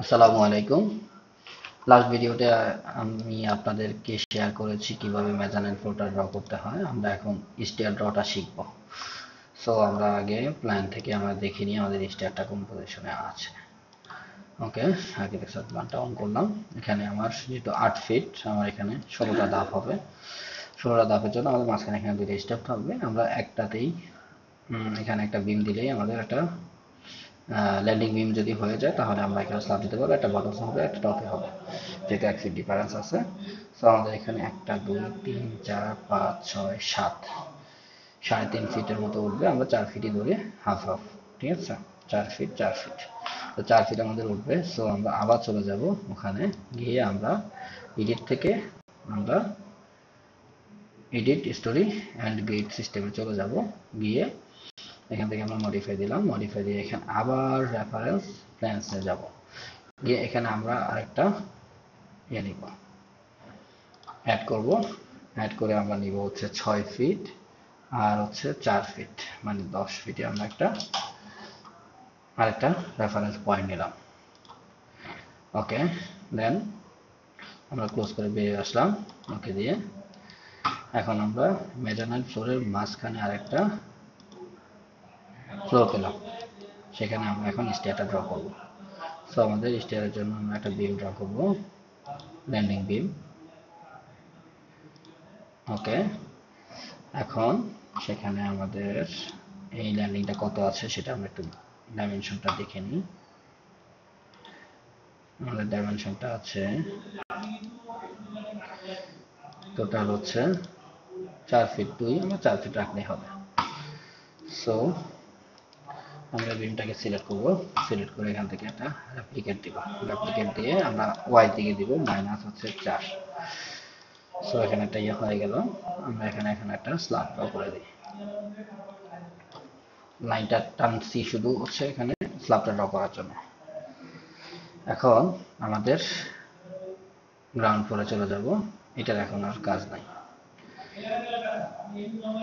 আসসালামু আলাইকুম। লাস্ট ভিডিওতে আমি আপনাদেরকে শেয়ার করেছি কিভাবে মেজারমেন্ট ফ্লোটা ড্র করতে হয়। আমরা এখন স্টেয়ার ড্রটা শিখব। সো আমরা আগে প্ল্যান থেকে আমরা দেখে নিই আমাদের স্টেয়ারটা কোন পজিশনে আছে। ওকে, আর্কিটেকচার প্ল্যানটা অন করলাম। এখানে আমার যেহেতু 8 ফিট, আমার এখানে 16টা ধাপ হবে। 16টা ধাপের জন্য আমাদের মাঝখানে এখানে দুটো স্টেপ থাকবে। আমরা একটাতেই এখানে একটা বিম দিলেই আমাদের একটা ল্যান্ডিং বিম যদি হয়ে যায় তাহলে আমরা এখানে স্ল্যাব দিতে পারবো। একটা বটমস হবে, একটা টপে হবে, যেহেতু 1 ফিট ডিফারেন্স আছে। সো আমাদের এখানে 1 2 3 4 5 6 7 3.5 ফিটের মতো উঠবে। আমরা 4 ফিটই ধরে হাফ হাফ, ঠিক আছে। 4 ফিট 4 ফিট, তো 4 ফিট আমাদের উঠবে। সো আমরা আবার চলে যাব ওখানে, গিয়ে আমরা এডিট থেকে আমরা এডিট স্টোরি অ্যান্ড গ্রিড সিস্টেমে চলে যাব। গিয়ে এখান থেকে আমরা মডিফাই দিলাম, মডিফাই দিয়ে এখানে আবার রেফারেন্স প্ল্যানসে যাব। গিয়ে এখানে আমরা আরেকটা নিব, অ্যাড করব। অ্যাড করে আমরা নিব হচ্ছে 6 ফিট আর হচ্ছে 4 ফিট, মানে 10 ফিটে আমরা আরেকটা রেফারেন্স পয়েন্ট নিলাম। ওকে, দেন আমরা ক্লোজ করে বেরিয়ে আসলাম ওকে দিয়ে। এখন আমরা মেজারমেন্ট ফ্লোরের মাঝখানে আরেকটা ফ্লোর পেলাম, সেখানে আমরা এখন স্টেয়ারটা ড্র করব। সো আমাদের স্টেয়ারের জন্য আমরা একটা বিম ড্র করব, ল্যান্ডিং বিম। ওকে, এখন সেখানে আমাদের এই ল্যান্ডিংটা কত আছে সেটা আমরা একটু ডাইমেনশনটা দেখে নিই। আমাদের ডাইমেনশনটা আছে টোটাল হচ্ছে 4 ফিট 2, আমরা 4 ফিট রাখলেই হবে। সো আমরা বিমটাকে সিলেক্ট করব, সিলেক্ট করে এখান থেকে একটা রেপ্লিকেট দিব। রেপ্লিকেট দিয়ে আমরা ওয়াই দিকে দিব, মাইনাস হচ্ছে 4। সো এখানে একটা ইয়ে হয়ে গেল। আমরা এখানে একটা স্ল্যাব ড্র করে দিই। লাইনটা টানছি শুধু হচ্ছে এখানে স্ল্যাবটা ড্র করার জন্য। এখন আমাদের গ্রাউন্ড ফ্লোরে চলে যাব। এটার এখন আর কাজ নাই,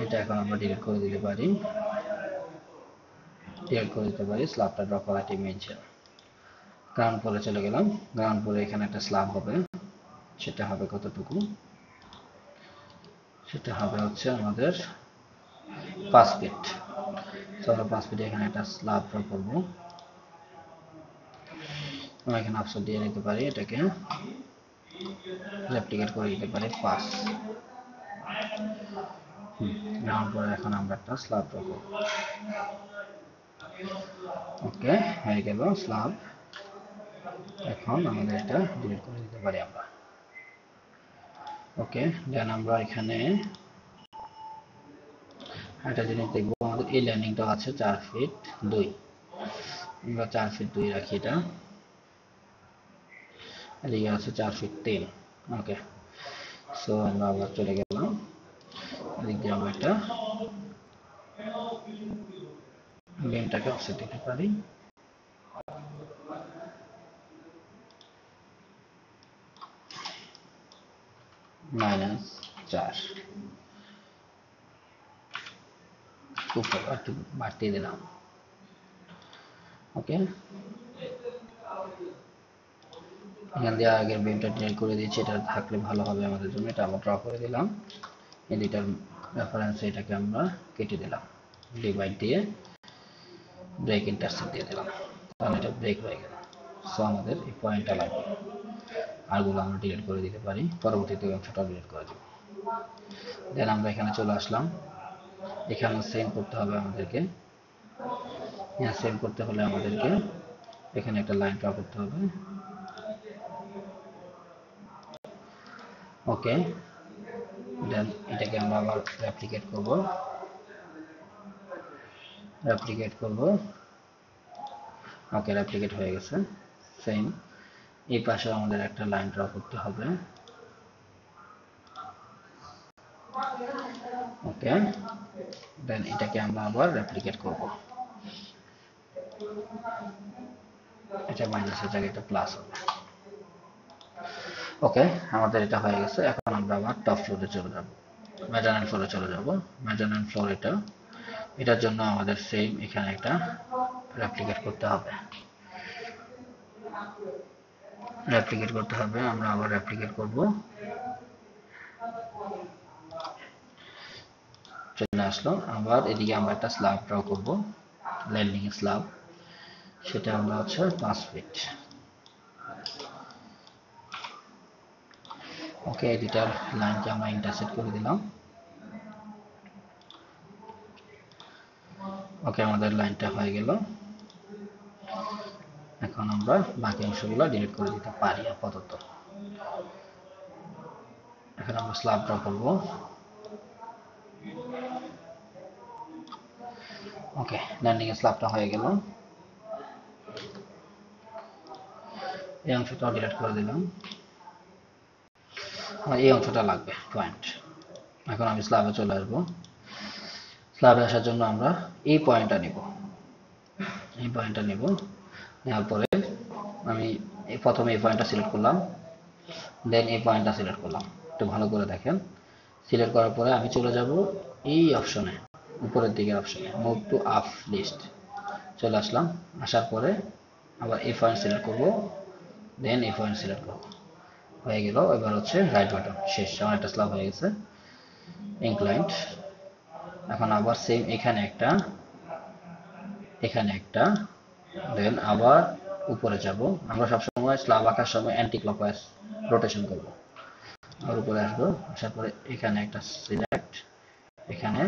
এটা এখন আমরা ডিলিট করে দিতে পারি। স্ল্যাবটা ড্র করাটি মেইন ছিল। গ্রাউন্ড ফ্লোরে চলে গেলাম। গ্রাউন্ড ফ্লোরে এখানে একটা স্ল্যাব হবে, সেটা হবে কতটুকু, সেটা হবে হচ্ছে আমাদের 5 ফিট। তো আমরা 5 ফিটে এখানে একটা স্ল্যাব ড্র করবো। আমরা এখানে অপশন দিয়ে নিতে পারি, এটাকে রেপ্লিকেট করে দিতে পারি 5। গ্রাউন্ড ফ্লোরে এখন আমরা একটা স্ল্যাব ড্র করব। ওকে, হয়ে গেল স্ল্যাব। এখন আমাদের এটা ডিলিট করে দিতে পারি আমরা। ওকে, দেন আমরা এখানে একটা জিনিস দেখবো, আমাদের এই ল্যান্ডিংটা আছে 4 ফিট 2। আমরা 4 ফিট 2 রাখি, এটা এদিকে আছে 4 ফিট 3। ওকে, সো আমরা আবার চলে গেলাম, এদিক দিয়ে আমরা একটা বিমটাকে অফসেট দিতে পারি। -4 উপর একটু বাড়তিয়ে দিলাম। ওকে, এখান দিয়ে আগের বিমটা ডিলিট করে দিয়েছি, এটা থাকলে ভালো হবে আমাদের জন্য। এটা আমরা ড্র করে দিলাম। এই দুইটার রেফারেন্সে এটাকে আমরা কেটে দিলাম, ডিভাইড দিয়ে ব্রেক ইন্টারসেপ্ট দিয়ে দিলাম, তাহলে এটা ব্রেক হয়ে গেল। সো আমাদের এই পয়েন্টটা লাগবে, আরগুলো আমরা ডিলিট করে দিতে পারি, পরবর্তীতে অংশটা ডিলিট করে দেব। দেন আমরা এখানে চলে আসলাম। এখানে সেম করতে হবে আমাদেরকে। সেম করতে হলে আমাদেরকে এখানে একটা লাইন ড্র করতে হবে। ওকে, দেন এটাকে আমরা আবার রেপ্লিকেট করব। ওকে, রেপ্লিকেট হয়ে গেছে। সেম এই পাশে আমাদের একটা লাইন ড্র করতে হবে। ওকে, দেন এটাকে আমরা আবার রেপ্লিকেট করব। এটা মাইনাসের জায়গায় একটা প্লাস হবে। ওকে, আমাদের এটা হয়ে গেছে। এখন আমরা আবার টপ ফ্লোরে চলে যাব, মেজারমেন্ট ফ্লোরে চলে যাব। মেজারমেন্ট ফ্লোর এটার জন্য আমাদের সেম এখানে একটা রেপ্লিকেট করতে হবে। রেপ্লিকেট করতে হবে, আমরা আবার রেপ্লিকেট করব, চলে আসলো। আবার এদিকে আমরা একটা স্ল্যাব ড্র করব, ল্যান্ডিং স্ল্যাব, সেটা আমরা হচ্ছে 5 ফিট। ওকে, এই দুটার লাইনকে আমরা ইন্টারসেক্ট করে দিলাম। ওকে, আমাদের লাইনটা হয়ে গেল। এখন আমরা বাকি অংশগুলো ডিলিট করে দিতে পারি আপাতত। এখন আমরা স্ল্যাব ড্র করব। ওকে, ল্যান্ডিং স্ল্যাবটা হয়ে গেল। এই অংশটাও ডিলিট করে দিলাম। আমার এই অংশটা লাগবে পয়েন্ট। এখন আমি স্ল্যাবে চলে আসবো। স্ল্যাবে আসার জন্য আমরা এই পয়েন্টটা নিব, এই পয়েন্টটা নিব। নেওয়ার পরে আমি প্রথমে এই পয়েন্টটা সিলেক্ট করলাম, দেন এই পয়েন্টটা সিলেক্ট করলাম। একটু ভালো করে দেখেন। সিলেক্ট করার পরে আমি চলে যাব এই অপশনে, উপরের দিকের অপশনে, মুভ টু আপ লিস্ট। চলে আসলাম। আসার পরে আবার এই পয়েন্ট সিলেক্ট করব, দেন এই পয়েন্ট সিলেক্ট করব। হয়ে গেল। এবার হচ্ছে রাইট বাটন, শেষ। আমার একটা স্ল্যাব হয়ে গেছে ইনক্লাইন্ড। এখন আবার সেম এখানে একটা, এখানে একটা, দেন আবার উপরে যাব। আমরা সবসময় স্ল্যাব আঁকার সময় অ্যান্টি ক্লকওয়াইজ রোটেশন করব। আর উপরে আসবো, আসার পরে এখানে একটা সিলেক্ট, এখানে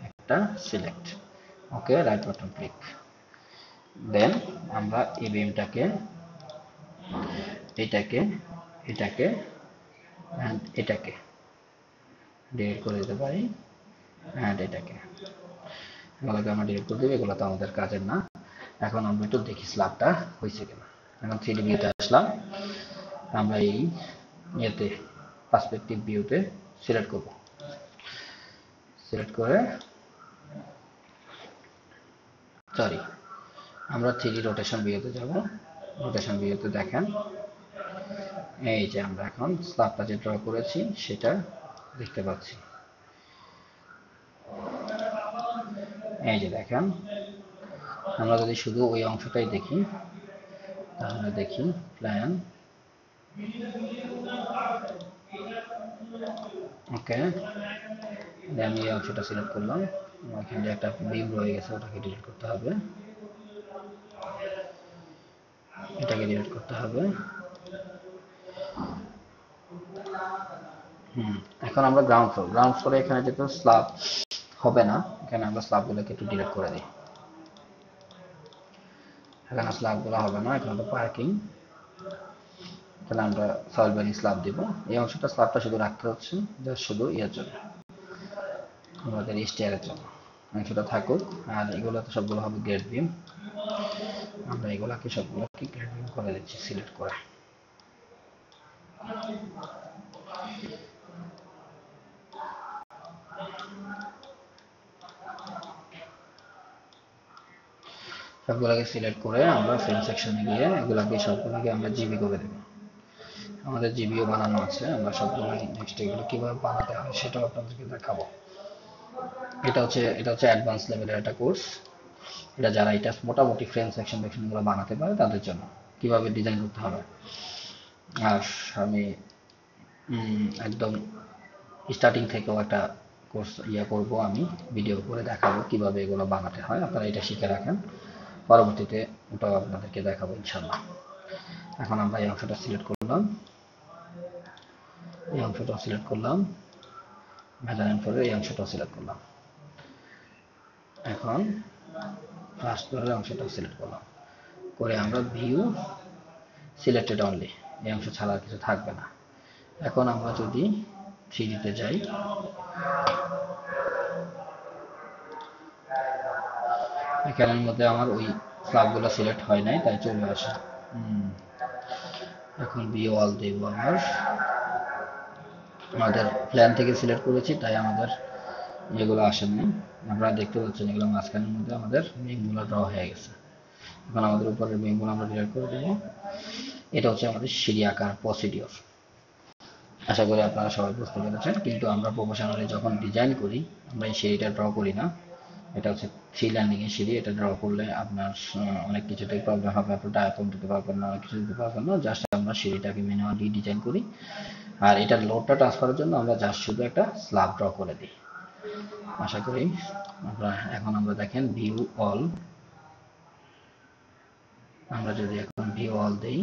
একটা সিলেক্ট। ওকে, রাইট বাটন ক্লিক। দেন আমরা এই বিমটাকে, এটাকে, এটাকে অ্যান্ড এটাকে ডিলিট করে দিতে পারি, অ্যান্ড এটাকে, এগুলোকে আমরা ডিলিট করে দেবো। এগুলো তো আমাদের কাজের না। এখন আমরা একটু দেখি স্ল্যাবটা হয়েছে কিনা। এখন 3D ভিউতে আসলাম। আমরা এই ইয়েতে পার্সপেক্টিভ ভিউতে সিলেক্ট করব। সিলেক্ট করে, সরি, আমরা 3D রোটেশন ভিউতে যাব। রোটেশন ভিউতে দেখেন, এই যে আমরা এখন স্ল্যাবটা যে ড্র করেছি সেটা দেখতে পাচ্ছি। এই যে দেখেন, আমরা যদি শুধু ওই অংশটাই দেখি, তাহলে দেখি প্ল্যান। ওকে, আমি এই অংশটা সিলেক্ট করলাম। এখানে একটা বিম রয়ে গেছে, ওটাকে ডিলিট করতে হবে, এটাকে ডিলিট করতে হবে। এখন আমরা গ্রাউন্ড ফ্লোর, গ্রাউন্ড ফ্লোরে এখানে যেহেতু স্ল্যাব হবে না, এখানে আমরা স্ল্যাবগুলোকে একটু ডিলিট করে দিই। এখানে স্ল্যাবগুলো হবে না, এখানে তো পার্কিং, তাহলে আমরা সয়েল বেরিং স্ল্যাব দিব। এই অংশটা স্ল্যাবটা শুধু রাখতে হচ্ছে, জাস্ট শুধু ইয়ের জন্য, আমাদের স্টেয়ারের জন্য। অংশটা থাকুক। আর এগুলো তো সবগুলো হবে গ্রেড বিম। আমরা এগুলাকে সবগুলোকে গ্রেড বিম করে দিচ্ছি সিলেক্ট করে। সবগুলোকে সিলেক্ট করে আমরা ফ্রেম সেকশনে গিয়ে এগুলাকে সবগুলোকে আমরা জিবি করে দেব। আমাদের জিবিও বানানো আছে, আমরা সবগুলো নেক্সট এগুলো কিভাবে বানাতে হয় সেটাও আপনাদেরকে দেখাবো। এটা হচ্ছে অ্যাডভান্স লেভেলের একটা কোর্স। এটা যারা এটা মোটামুটি ফ্রেম সেকশনগুলো বানাতে পারে তাদের জন্য, কিভাবে ডিজাইন করতে হবে। আর আমি একদম স্টার্টিং থেকেও একটা কোর্স করব, আমি ভিডিও করে দেখাবো কিভাবে এগুলো বানাতে হয়। আপনারা এটা শিখে রাখেন, পরবর্তীতে ওটাও আপনাদেরকে দেখাবো ইনশাল্লাহ। এখন আমরা এই অংশটা সিলেক্ট করলাম, এই অংশটা সিলেক্ট করলাম, মেজারমেন্ট করে এই অংশটা সিলেক্ট করলাম। এখন ফার্স্ট ফ্লোরের অংশটা সিলেক্ট করলাম, করে আমরা ভিউ সিলেক্টেড অনলি, এই অংশ ছাড়া কিছু থাকবে না। এখন আমরা যদি 3D-তে যাই, এখানের মধ্যে আমার ওই স্ল্যাবগুলো সিলেক্ট হয় নাই, তাই চলে আসে। এখন ভিউ অল দেব। আমাদের প্ল্যান থেকে সিলেক্ট করেছি তাই আমাদের এগুলো আসেনি। আপনারা দেখতে পাচ্ছেন এগুলো মাঝখানের মধ্যে আমাদের মেঘগুলো ড্র হয়ে গেছে। এখন আমাদের উপরের মেঘগুলো আমরা ডিলিট করে দেবো। এটা হচ্ছে আমাদের সিঁড়ি আঁকার প্রসিডিওর। আশা করি আপনারা সবাই বুঝতে পেরেছেন। কিন্তু আমরা প্রফেশনালি যখন ডিজাইন করি, আমরা এই সিঁড়িটা ড্র করি না, এটা হচ্ছে 3 ল্যান্ডিং এর সিঁড়ি। এটা ড্র করলে আপনার অনেক কিছুতেই প্রবলেম হবে, আপনি ডায়াফ্রাম দিতে পারবেন না, অনেক কিছু দিতে পারবেন না। জাস্ট আমরা সিঁড়িটাকে ম্যানুয়ালি ডিজাইন করি, আর এটার লোডটা ট্রান্সফারের জন্য আমরা জাস্ট শুধু একটা স্ল্যাব ড্র করে দিই। আশা করি এখন আমরা দেখেন ভিউ অল, আমরা যদি এখন ভিউ অল দেই,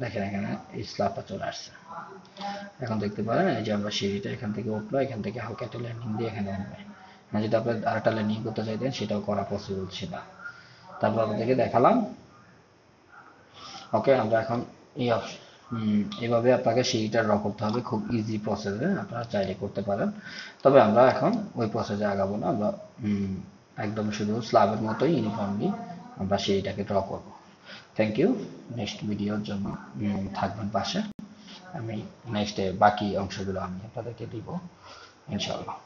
দেখেন এখানে এই স্ল্যাবটা চলে আসছে। এখন দেখতে পারেন এই যে আমরা সিঁড়িটা এখান থেকে উঠলো, এখান থেকে হালকা একটা ল্যান্ডিং দিয়ে এখানে উঠবে। যদি আপনি আরেকটা ল্যান্ডিং করতে চাইতেন সেটাও করা পসিবল ছিল। তারপর আপনাদেরকে দেখালাম। ওকে, আমরা এখন এই এভাবে আপনাকে সিঁড়িটা ড্র করতে হবে, খুব ইজি প্রসেসে, আপনারা চাইলে করতে পারেন। তবে আমরা এখন ওই প্রসেসে আগাবো না, আমরা একদম শুধু স্ল্যাবের মতোই ইউনিফর্মলি আমরা সিঁড়িটাকে ড্র করব। Thank you. নেক্সট ভিডিওর জন্য থাকবেন পাশে, আমি নেক্সটে বাকি অংশগুলো আমি আপনাদেরকে দিব ইনশাআল্লাহ।